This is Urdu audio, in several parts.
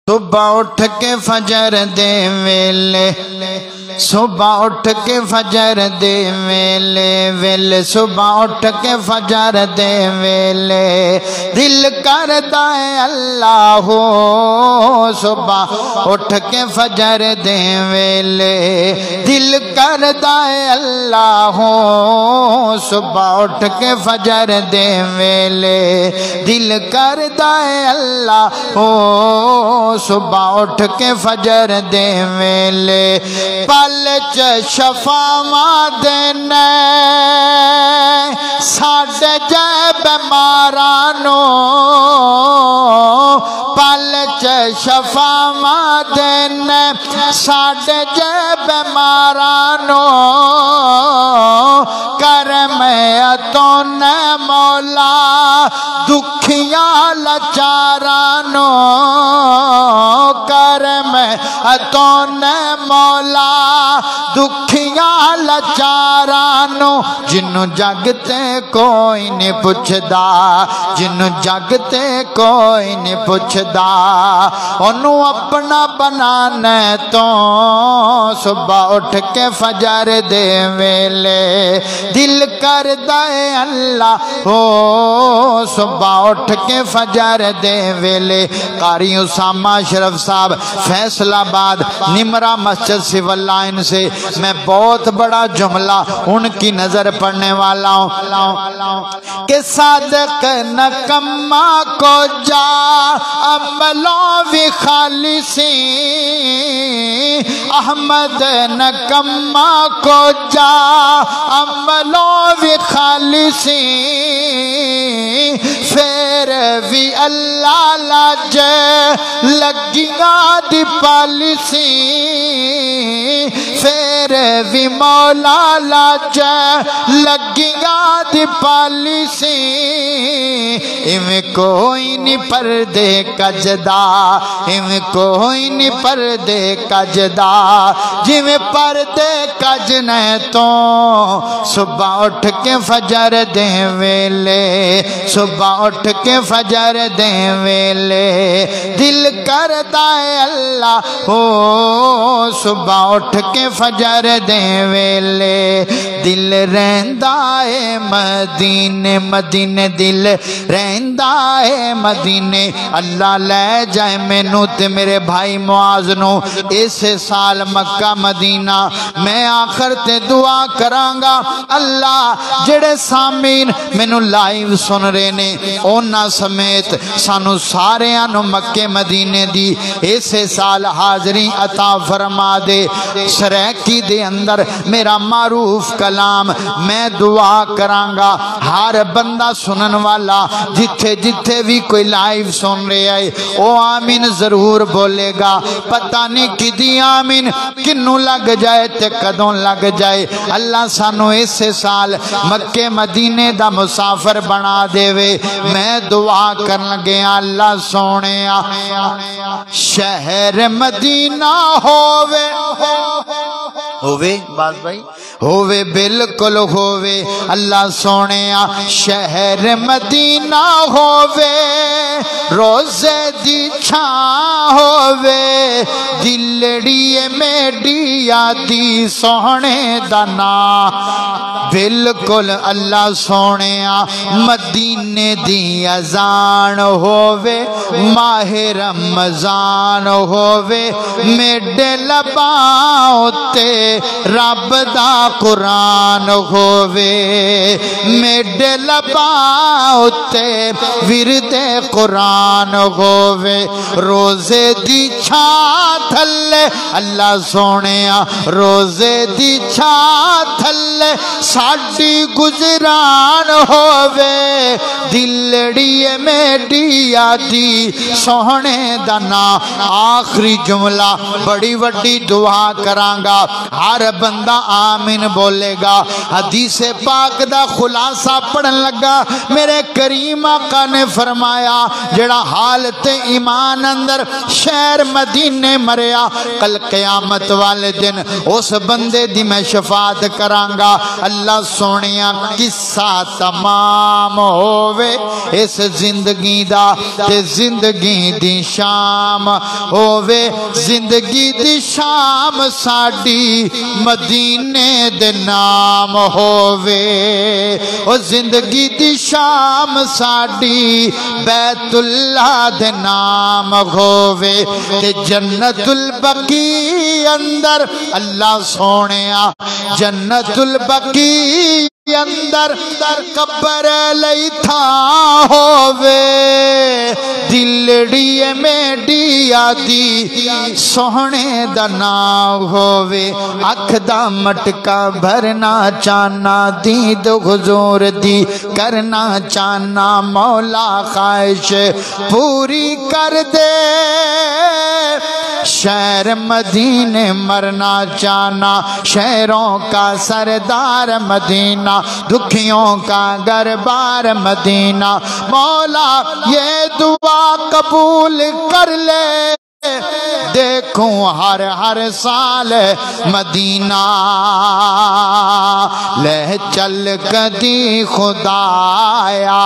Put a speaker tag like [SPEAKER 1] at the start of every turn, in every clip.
[SPEAKER 1] صبح اٹھ کے فجر دے ویلے صبح اٹھ کے فجر دے ویلے صبح اٹھ کے فجر دے ویلے دل کردا ہے اللہ ہو صبح اٹھ کے فجر دے ویلے دل کردا ہے اللہ ہو صبح اٹھ کے فجر دے ویلے دل کردا ہے اللہ ہو صبح اٹھ کے فجر دے ویلے پلچ شفاواں دینے ساڈے جے بیمارانو پلچ شفاواں دینے ساڈے جے بیمارانو کرم اتون مولا دکھیاں لاچارانو کرم اتون مولا دکھیاں لاچارانو جنوں جگتے کوئی نہیں پوچھدا جنوں جگتے کوئی نہیں پوچھدا انہوں اپنا بنانے تو صبح اٹھ کے فجر دے ویلے دل کردا ہے اللہ ہو صبح اٹھ کے فجر دے ویلے قاری اسامہ اشرف صاحب فیصل آباد نمرہ مسجد سول لائن سے میں بہت بڑا جملہ ان کی نظر پڑھنے والا ہوں کہ صادق نکمہ کو جا عملوں بھی خالصی احمد نکمہ کو جا عملوں بھی خالصی پھر بھی اللہ لاجے لگیاں دی پالیسی پھر بھی مولا لاجے لگیاں دی پالیسی ایویں کوئی نہیں پردے کجدا ایویں کوئی نہیں پردے کجدا جویں پردے کجنے تو صبح اٹھ کے فجر دے ویلے صبح اٹھ کے فجر دے ویلے دل کردا ہے اللہ ہو صبح اٹھ کے فجر دے ویلے دل رہندا ہے مدینے مدینے دل رہندا ہے مدینے اللہ لے جائے مینوں تے میرے بھائی معاذ نو اس سال مکہ مدینہ میں آخر تے دعا کرانگا اللہ جڑے سامین مینوں لائیو سن رہے نے اونا سمیت سانو سارے آنو مکہ مدینے دی اس سال حاضری عطا فرما دے سریکی دے اندر میرا معروف کلام میں دعا کرانگا ہر بندہ سنن والا جتھے جتھے بھی کوئی لائیو سن رہے آئے او آمین ضرور بولے گا پتہ نہیں کدی آمین کنو لگ جائے تے قدوں لگ جائے اللہ سانو اس سال مکہ مدینے دا مسافر بنا دے وے میں دعا کرن گیا اللہ سونے شہر مدینہ ہووے باز بھائی ہووے بالکل ہووے اللہ سونے شہر مدینہ ہووے روزے دی چھاں ہووے دلڑی میڈی آدھی سونے دنا بالکل اللہ سونے مدینے دی اذان ہووے ماہ رمضان ہووے میڈے لباؤں تے رب دا قرآن ہووے میڈے لباؤں تے ورد قرآن ہووے روزے دی چھاں تھلے اللہ سونے روزے دی چھاں تھلے ساڑی گزران ہووے دلڑی میڈی آدھی سونے دنا آخری جملہ بڑی وڈی دعا کرانگا ہر بندہ آمین بولے گا حدیث پاک دا خلاصہ پڑھن لگا میرے کریم آقا نے فرمایا جڑا حالت ایمان اندر شہر مدینے مریا کل قیامت والے دن اس بندے دی میں شفاعت کرانگا اللہ اللہ سونیا قصہ تمام ہووے اس زندگی دا تے زندگی دی شام ہووے زندگی دی شام ساڈی مدینے دے نام ہووے او زندگی دی شام ساڈی بیت اللہ دے نام ہووے تے جنت البقیع اندر اللہ سونیا جنت البقیع اندر قبر لئی تھا ہووے دلڑی میڈی آدی سونے دا نام ہووے اکھ دا مٹکا بھرنا چانا دید حضور دی کرنا چانا مولا خواہش پوری کر دے شہر مدینے مرنا چانا شہروں کا سردار مدینہ دکھیوں کا گربار مدینہ مولا یہ دعا قبول کر لے دیکھوں ہر سال مدینہ لے چل کدی خدایا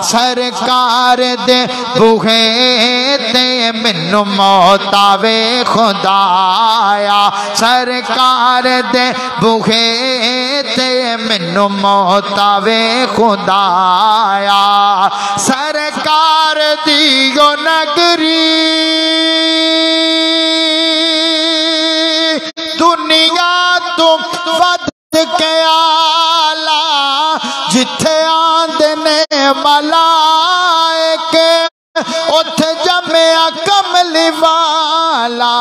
[SPEAKER 1] سرکار دے بوہے تے مینوں موت آوے خدایا سرکار دے بوہے تے مینوں موت آوے خدایا سرکار دی گو نگری دنیا تو ود کے آلہ جتھے آندے نے ملائکے اتھے جمعہ کملی والا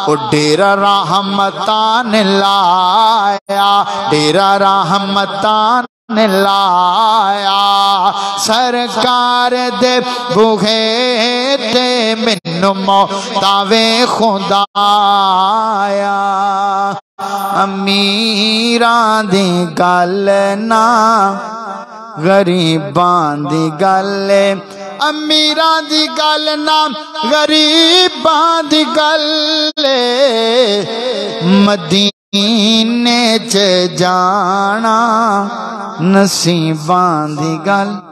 [SPEAKER 1] او ڈیرہ رحمتان لایا ڈیرہ رحمتان لایا سرکار دے بوہے تے مینوں موت آوے خدایا امیراں دی گل نا غریباں دی گل امیراں دی گل نا غریباں دی گل مدینے چ جانا نصیباں دی گل